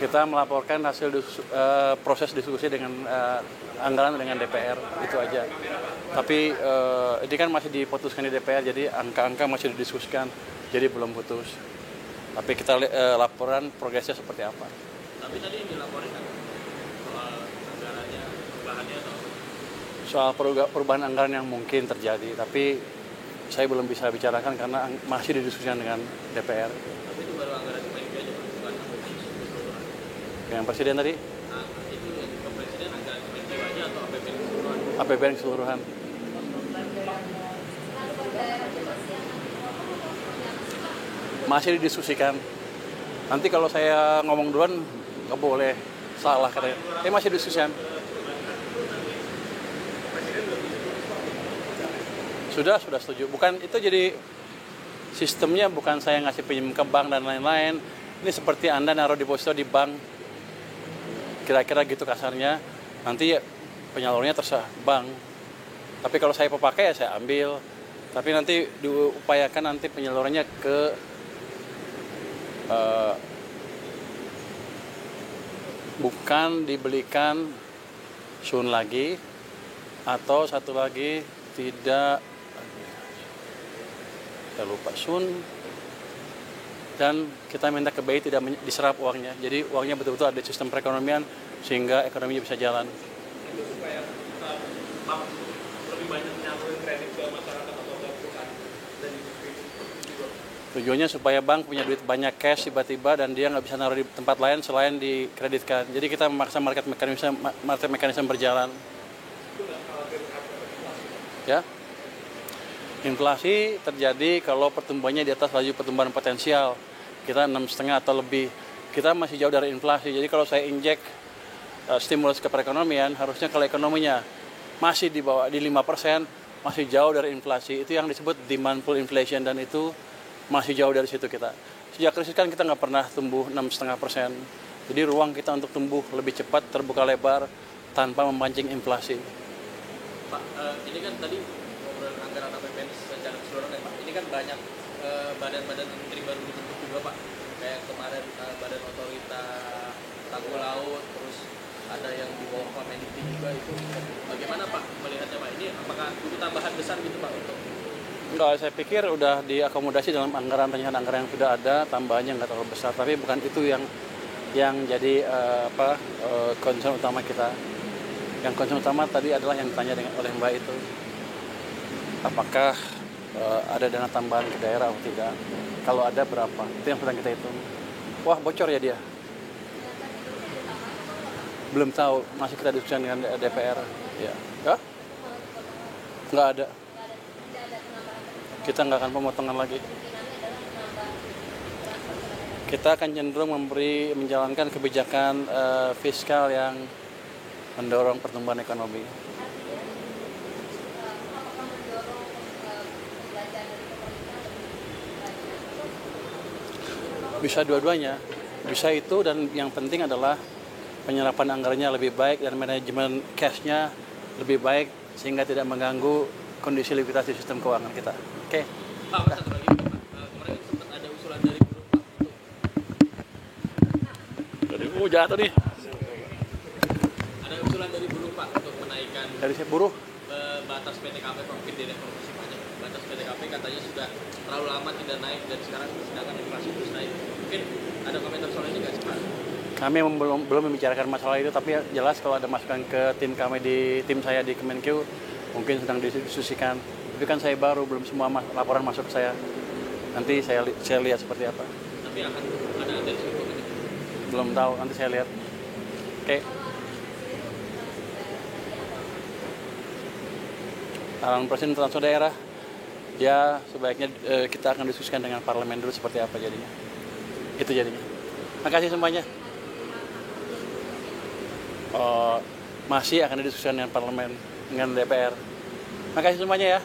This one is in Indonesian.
Kita melaporkan hasil proses diskusi dengan anggaran dengan DPR, itu aja. Tapi ini kan masih diputuskan di DPR, jadi angka-angka masih didiskusikan, jadi belum putus. Tapi kita laporan progresnya seperti apa. Tapi tadi yang dilaporin kan soal anggarannya, perubahannya atau Soal perubahan anggaran yang mungkin terjadi, tapi saya belum bisa bicarakan karena masih didiskusikan dengan DPR. tapi itu baru anggaran Kemenkeu aja, Pak, bukan APBN keseluruhan. Yang Presiden tadi, Nah, itu yang ke Presiden anggaran Kemenkeu aja atau APBN keseluruhan? APBN keseluruhan. Masih didiskusikan. Nanti kalau saya ngomong duluan nggak boleh, salah katanya. Masih diskusikan. Sudah setuju. Bukan itu, jadi sistemnya bukan saya ngasih pinjam ke bank dan lain-lain. Ini seperti Anda naruh deposito di bank. Kira-kira gitu kasarnya. Nanti penyalurnya terserah bank. Tapi kalau saya pakai ya saya ambil. Tapi nanti diupayakan nanti penyalurannya ke bukan dibelikan Sun lagi, atau satu lagi tidak, saya lupa, Sun, dan kita minta ke BI tidak diserap uangnya. Jadi uangnya betul-betul ada sistem perekonomian sehingga ekonominya bisa jalan. Itu supaya bank lebih banyak menyalurin kredit ke masyarakat atau ke perusahaan dan industri juga. Tujuannya supaya bank punya duit banyak cash tiba-tiba dan dia nggak bisa naruh di tempat lain selain dikreditkan. Jadi kita memaksa market mekanisme berjalan. Ya, inflasi terjadi kalau pertumbuhannya di atas laju pertumbuhan potensial. Kita 6,5 atau lebih. Kita masih jauh dari inflasi. Jadi kalau saya injek stimulus ke perekonomian, harusnya kalau ekonominya masih di bawah di 5%, masih jauh dari inflasi. Itu yang disebut demand pull inflation, dan itu masih jauh dari situ kita. Sejak krisis kan kita nggak pernah tumbuh 6,5%. Jadi ruang kita untuk tumbuh lebih cepat, terbuka lebar, tanpa memancing inflasi. Pak, ini kan tadi ngobrol anggaran APBN secara keseluruhan ya, Pak. Ini kan banyak badan-badan menteri baru dibentuk juga, Pak. Kayak kemarin Badan Otorita Tangguh Laut, terus ada yang di bawah Wamendikti juga. Itu bagaimana Pak melihatnya, Pak? Ini apakah itu tambahan besar gitu, Pak, untuk? Enggak, saya pikir udah diakomodasi dalam penyerahan anggaran yang sudah ada, tambahannya nggak terlalu besar. Tapi bukan itu yang jadi concern utama kita. Yang concern utama tadi adalah yang ditanya oleh Mbak itu, apakah ada dana tambahan ke daerah atau tidak? Kalau ada berapa? Itu yang sedang kita hitung. Wah, bocor ya dia? Belum tahu, masih kita diskusikan dengan DPR. Ya, nggak ada. Kita nggak akan pemotongan lagi. Kita akan cenderung menjalankan kebijakan fiskal yang mendorong pertumbuhan ekonomi. Bisa dua-duanya, bisa itu, dan yang penting adalah penyerapan anggarannya lebih baik dan manajemen cash-nya lebih baik sehingga tidak mengganggu kondisi likuiditas di sistem keuangan kita. Oke. Pak, satu lagi, Pak. Kemarin sempat ada usulan dari buruh, Pak, untuk Jatuh nih. ada usulan dari buruh, Pak, untuk menaikkan Dari saya buruh. batas PTKP, Pak, mungkin direformasi pajak. Batas PTKP katanya sudah terlalu lama tidak naik dan sekarang sedangkan inflasi terus naik. Mungkin ada komentar soal ini nggak sih, Pak? Kami belum membicarakan masalah itu, tapi jelas kalau ada masukan ke tim saya di Kemenkeu mungkin sedang didiskusikan. Tapi kan saya baru, belum semua laporan masuk ke saya. Nanti saya lihat seperti apa. Tapi akan ada dari situ kan? Belum tahu, nanti saya lihat. Oke. Arahan Presiden transfer daerah, ya sebaiknya kita akan diskusikan dengan parlemen dulu seperti apa jadinya. Itu jadinya. Makasih semuanya. Masih akan didiskusikan dengan parlemen, dengan DPR. Makasih semuanya ya.